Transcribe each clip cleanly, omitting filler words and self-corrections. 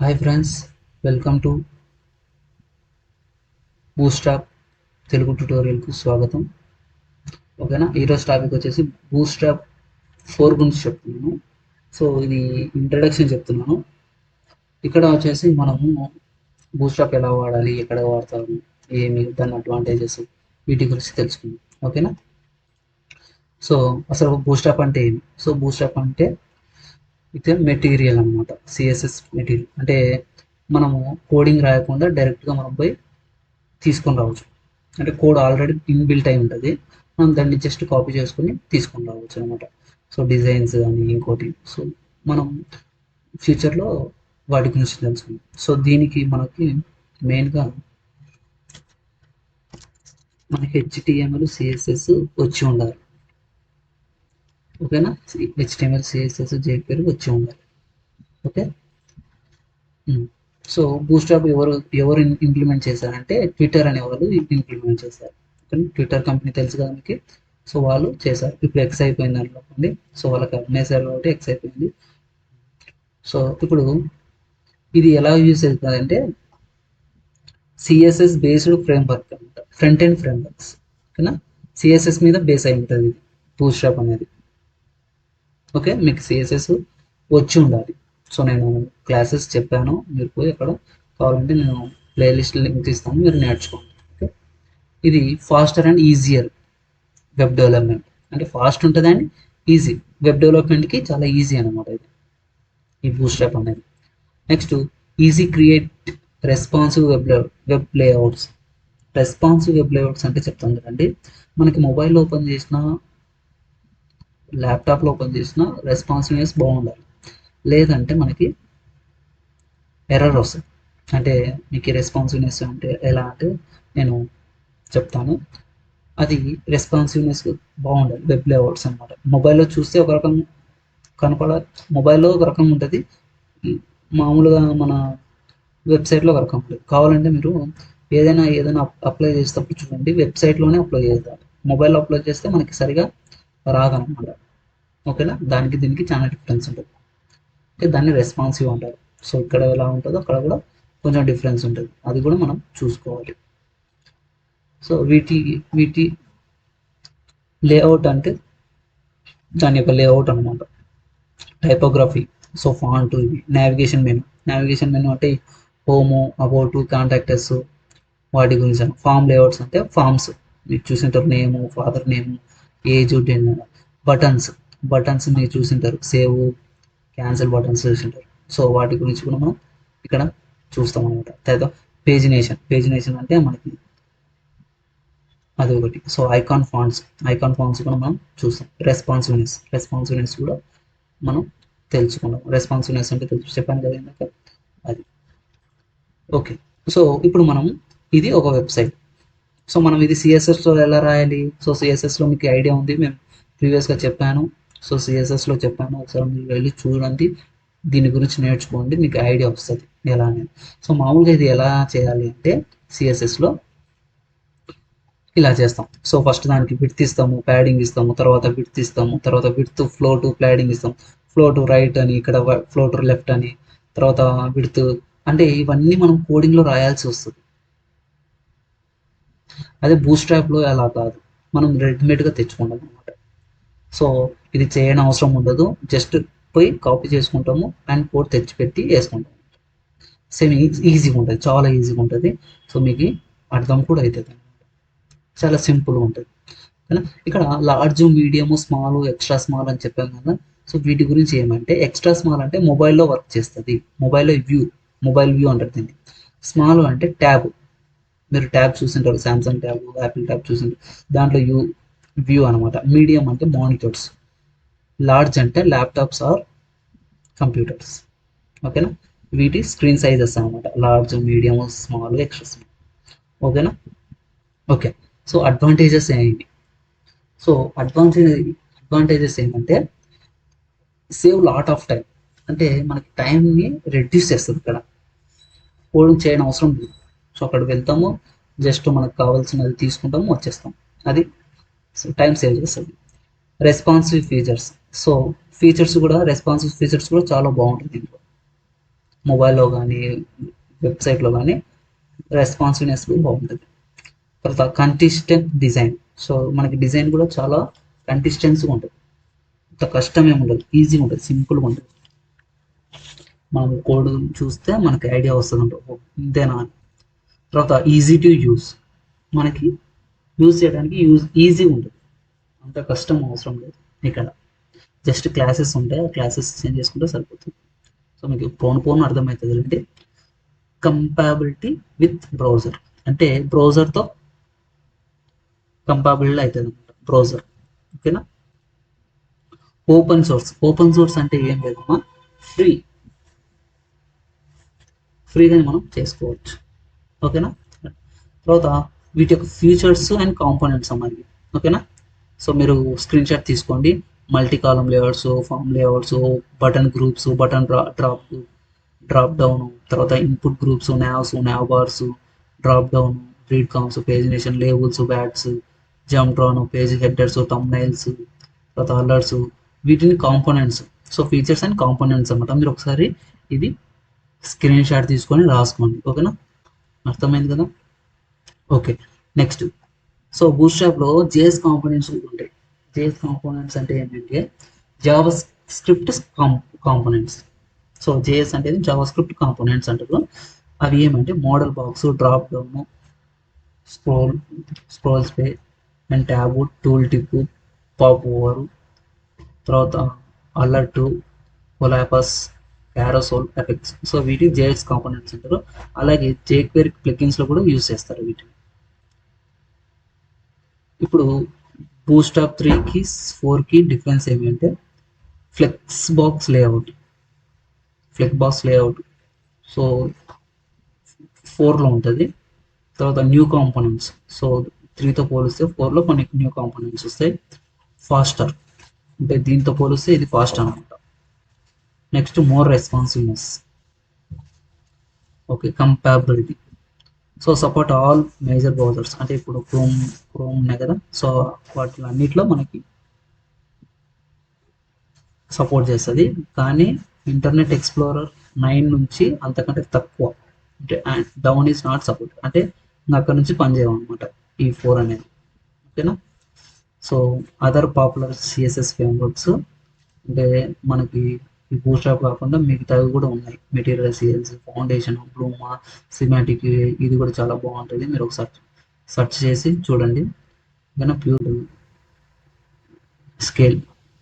Hi friends, welcome to Bootstrap Telugu ట్యుటోరియల్కు స్వాగతం. ఓకేనా, ఈరోజు టాపిక్ వచ్చేసి బూస్ట్రాప్ 4 గురించి చెప్తున్నాను. సో ఇది ఇంట్రడక్షన్ చెప్తున్నాను. ఇక్కడ వచ్చేసి మనము బూస్ట్రాప్ ఎలా వాడాలి, ఎక్కడ వాడతాము, ఏమి దాని అడ్వాంటేజెస్, వీటి గురించి తెలుసుకుందాం. ఓకేనా. సో అసలు బూస్ట్రాప్ అంటే ఏమి? సో బూస్ట్రాప్ అంటే ఇది మెటీరియల్ అనమాట. సిఎస్ఎస్ మెటీరియల్ అంటే మనము కోడింగ్ రాయకుండా డైరెక్ట్గా మనం పోయి తీసుకొని రావచ్చు. అంటే కోడ్ ఆల్రెడీ ఇన్బిల్ట్ అయి ఉంటుంది, మనం దాన్ని జస్ట్ కాపీ చేసుకొని తీసుకొని రావచ్చు అనమాట. సో డిజైన్స్ కానీ ఇంకోటి, సో మనం ఫ్యూచర్లో వాటి గురించి తెలుసుకుందాం. సో దీనికి మనకి మెయిన్గా మనకి హెచ్టిఎంఎల్ సిఎస్ఎస్ వచ్చి ఉండాలి. ఓకేనా, హెచ్టిఎంఎల్ సిఎస్ఎస్ జేపీఎల్ వచ్చి ఉండాలి. ఓకే. సో బూస్ట్రాప్ ఎవరు ఎవరు ఇంప్లిమెంట్ చేశారంటే ట్విట్టర్ అనే వాళ్ళు ఇంప్లిమెంట్ చేశారు. కానీ ట్విట్టర్ కంపెనీ తెలుసు కదా మీకు. సో వాళ్ళు చేశారు. ఇప్పుడు ఎక్స్ అయిపోయింది అనుకోండి. సో వాళ్ళకి అమ్మేశారు కాబట్టి ఎక్స్ అయిపోయింది. సో ఇప్పుడు ఇది ఎలా యూజ్ అవుతుందంటే సిఎస్ఎస్ బేస్డ్ ఫ్రేమ్వర్క్ అనమాట. Front end frameworks. ఓకేనా, సిఎస్ఎస్ మీద బేస్ అయి ఉంటుంది ఇది బూస్ట్రాప్ అనేది. ఓకే, మీకు సిఎస్ఎస్ వచ్చి ఉండాలి. సో నేను క్లాసెస్ చెప్పాను, మీరు పోయి అక్కడ కావాలంటే నేను ప్లేలిస్ట్ లింక్ ఇస్తాను, మీరు నేర్చుకోండి. ఓకే, ఇది faster and easier web development. అంటే ఫాస్ట్ ఉంటుంది అండ్ ఈజీ. వెబ్ డెవలప్మెంట్కి చాలా ఈజీ అనమాట ఇది, ఈ బూస్ట్రాప్ అనేది. Next, easy create responsive web layouts. Responsive web layouts అంటే చెప్తాను కదండి. మనకి మొబైల్లో ఓపెన్ చేసిన, ల్యాప్టాప్లో ఓపెన్ చేసిన రెస్పాన్సివ్నెస్ బాగుండాలి. లేదంటే మనకి ఎర్రర్ వస్తుంది. అంటే మీకు రెస్పాన్సివ్నెస్ అంటే ఎలా అంటే నేను చెప్తాను. అది రెస్పాన్సివ్నెస్ బాగుండాలి. వెబ్ లేఅవుట్స్ అనమాట. మొబైల్లో చూస్తే ఒక రకం కనపడ, మొబైల్లో ఒక రకం ఉంటుంది, మామూలుగా మన వెబ్సైట్లో ఒక రకం ఉంటుంది. కావాలంటే మీరు ఏదైనా అప్లై చేసేటప్పుడు చూడండి, వెబ్సైట్లోనే అప్లై చేస్తారు. మొబైల్లో అప్లై చేస్తే మనకి సరిగా రాదనమాట. ఓకేనా, దానికి దీనికి చాలా డిఫరెన్స్ ఉంటుంది. అంటే దాన్ని రెస్పాన్సివ్ అంటారు. సో ఇక్కడ ఎలా ఉంటుందో అక్కడ కూడా కొంచెం డిఫరెన్స్ ఉంటుంది, అది కూడా మనం చూసుకోవాలి. సో వీటి లేఅవుట్ అంటే దాని యొక్క లేఅవుట్ అనమాట. టైపోగ్రఫీ, సో ఫాంట్, ఇవి నావిగేషన్ మెను. నావిగేషన్ మెను అంటే హోము, అబౌట్, కాంటాక్టర్స్, వాటి గురించి. ఫామ్ లేఅవుట్స్ అంటే ఫామ్స్ మీకు చూసింటారు, name, father name, age, buttons. Buttons మీరు చూసింటారు, సేవ్, క్యాన్సిల్ బటన్స్ చూసింటారు. సో వాటి గురించి కూడా మనం ఇక్కడ చూస్తాం అనమాట. తర్వాత పేజినేషన్ అంటే మనకి అది ఒకటి. సో ఐకాన్ ఫాంట్స్ కూడా మనం చూస్తాం. రెస్పాన్సివ్నెస్ కూడా మనం తెలుసుకున్నాం. రెస్పాన్సివ్నెస్ అంటే చెప్పాను కదా ఇందాక, అది. ఓకే, సో ఇప్పుడు మనం ఇది ఒక వెబ్సైట్. సో మనం ఇది సిఎస్ఎస్లో ఎలా రాయాలి? సో సిఎస్ఎస్లో మీకు ఐడియా ఉంది, మేము ప్రీవియస్గా చెప్పాను. సో సిఎస్ఎస్లో చెప్పాను, ఒకసారి మీరు వెళ్ళి చూడండి, దీని గురించి నేర్చుకోండి, మీకు ఐడియా వస్తుంది ఎలా అనేది. సో మామూలుగా ఇది ఎలా చేయాలి అంటే సిఎస్ఎస్లో ఇలా చేస్తాం. సో ఫస్ట్ దానికి విడ్త్ ఇస్తాము, ప్యాడింగ్ ఇస్తాము, తర్వాత విడ్త్ ఇస్తాము, తర్వాత విడ్త్ ఫ్లో టు ప్యాడింగ్ ఇస్తాం, ఫ్లో టు రైట్ అని, ఇక్కడ ఫ్లో టు లెఫ్ట్ అని, తర్వాత విడ్త్. అంటే ఇవన్నీ మనం కోడింగ్లో రాయాల్సి వస్తుంది. అదే బూస్ట్రాప్లో అలా కాదు, మనం రెడీమేడ్గా తెచ్చుకుంటాం అనమాట. సో ఇది చేయని అవసరం ఉండదు, జస్ట్ పోయి కాపీ చేసుకుంటాము అండ్ కోడ్ తెచ్చిపెట్టి వేసుకుంటాము. సేమ్ ఈజీగా ఉంటుంది, చాలా ఈజీగా ఉంటుంది. సో మీకు అర్థం కూడా అవుతుంది, చాలా సింపుల్గా ఉంటుంది. కానీ ఇక్కడ large, medium, small, extra small అని చెప్పాం కదా. సో వీటి గురించి ఏమంటే, ఎక్స్ట్రా స్మాల్ అంటే మొబైల్లో వర్క్ చేస్తుంది, మొబైల్ వ్యూ అంటారు దీన్ని. స్మాల్ అంటే ట్యాబ్, మీరు ట్యాబ్ చూసింటారు, సామ్సంగ్ ట్యాబ్, యాపిల్ ట్యాబ్ చూసింటారు, దాంట్లో వ్యూ అనమాట. మీడియం అంటే మానిటర్స్, లార్జ్ అంటే ల్యాప్టాప్స్ ఆర్ కంప్యూటర్స్. ఓకేనా, వీటి స్క్రీన్ సైజెస్ అనమాట. Large, medium, small, extra small. ఓకేనా. ఓకే, సో అడ్వాంటేజెస్ ఏంటి? సో అడ్వాంటేజెస్ ఏంటంటే సేవ్ లాట్ ఆఫ్ టైం. అంటే మనకి టైంని రెడ్యూస్ చేస్తుంది. ఇక్కడ కోడింగ్ చేయడం అవసరం లేదు. సో అక్కడికి వెళ్తాము, జస్ట్ మనకు కావాల్సినది తీసుకుంటాము, వచ్చేస్తాం. అది టైం సేవ్ చేస్తుంది. Responsive features. So responsive features కూడా చాలా బాగుంటుంది దీంట్లో. మొబైల్లో కానీ వెబ్సైట్లో కానీ రెస్పాన్సివ్నెస్ బాగుంటుంది. తర్వాత కన్సిస్టెంట్ డిజైన్. సో మనకి డిజైన్ కూడా చాలా కన్సిస్టెన్సీగా ఉంటుంది, అంత కష్టం ఏమి ఉండదు, ఈజీగా ఉంటుంది, సింపుల్గా ఉంటుంది. మనం కోడ్ చూస్తే మనకి ఐడియా వస్తుంది ఉంటుంది, ఇంతేనా అని. తర్వాత ఈజీ టు యూస్, మనకి యూజ్ చేయడానికి ఈజీగా ఉంటుంది, అంత కష్టం అవసరం లేదు. ఇక్కడ జస్ట్ క్లాసెస్ ఉంటాయి, ఆ క్లాసెస్ చేంజ్ చేసుకుంటే సరిపోతుంది. సో మీకు పోను అర్థమవుతుంది అంటే కంపాబిలిటీ విత్ బ్రౌజర్, అంటే బ్రౌజర్తో కంపాబిలిటీ అవుతుంది అనమాట బ్రౌజర్. ఓకేనా. ఓపెన్ సోర్స్ అంటే ఏం లేదమ్మా, ఫ్రీ, ఫ్రీగా మనం చేసుకోవచ్చు. ఓకేనా. తర్వాత వీటి యొక్క ఫీచర్స్ అండ్ కాంపోనెంట్స్ అన్నది. ఓకేనా. సో మీరు స్క్రీన్ షాట్ తీసుకోండి. Multi column layouts, form layouts, button groups, button drop down, తర్వాత input groups, nav bars, drop down, breadcrumbs, pagination, labels, badges, jumbotron, page headers, thumbnails, తర్వాత alerts, వీటిని components. So features and components అనమాట. మీరు ఒకసారి ఇది screen shot తీసుకొని రాసుకోండి. ఓకేనా, అర్థమైంది కదా. Okay, next. సో బూట్స్ట్రాప్లో జేఎస్ కాంపోనెంట్స్ ఉంటాయి. జేఎస్ కాంపోనెంట్స్ అంటే ఏంటంటే JavaScript components. So JS అంటే జావా స్క్రిప్ట్ కాంపోనెంట్స్ అంటారు. అవి ఏమంటే modal box, drop down, scroll scroll spy and tab, tool tip, pop over, తర్వాత alert, collapse, carousel, effects. So వీటి జేఎస్ కాంపోనెంట్స్ అంటారు. అలాగే జేక్వేర్ ప్లగిన్స్లో కూడా యూజ్ చేస్తారు వీటిని. ఇప్పుడు బూట్స్ట్రాప్ 3కి 4కి డిఫరెన్స్ ఏమంటే ఫ్లెక్స్ బాక్స్ లేఅవుట్ సో 4లో ఉంటుంది. తర్వాత న్యూ కాంపోనెంట్స్. సో 3తో పోలిస్తే 4లో కొన్ని న్యూ కాంపోనెంట్స్ వస్తాయి. ఫాస్టర్, అంటే దీంతో పోలిస్తే ఇది ఫాస్ట్ అనమాట. Next more responsiveness. Okay, compatibility. So support all major browsers, అంటే ఇప్పుడు క్రోమ్ ఉన్నాయి కదా, సో వాటి అన్నిట్లో మనకి సపోర్ట్ చేస్తుంది. కానీ ఇంటర్నెట్ ఎక్స్ప్లోరర్ 9 నుంచి అంతకంటే తక్కువ, అంటే డౌన్ ఈజ్ నాట్ సపోర్ట్, అంటే అక్కడ నుంచి పనిచేయమన్నమాట ఈ 4 అనేది. ఓకేనా. So other popular CSS frameworks, అంటే మనకి ఈ బూట్స్ట్రాప్ కాకుండా మిగతావి కూడా ఉన్నాయి. మెటీరియల్ సిఎస్, ఫౌండేషన్, బ్లూమా, సిమాటిక్, ఇది కూడా చాలా బాగుంటుంది. మీరు ఒకసారి సెర్చ్ చేసి చూడండి. ఓకేనా. Pure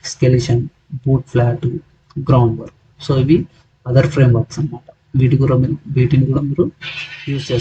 Skeleton, Bootflat, Groundwork. So ఇవి అదర్ ఫ్రేమ్ వర్క్స్ అనమాట. వీటిని కూడా మీరు యూజ్ చేస్తారు.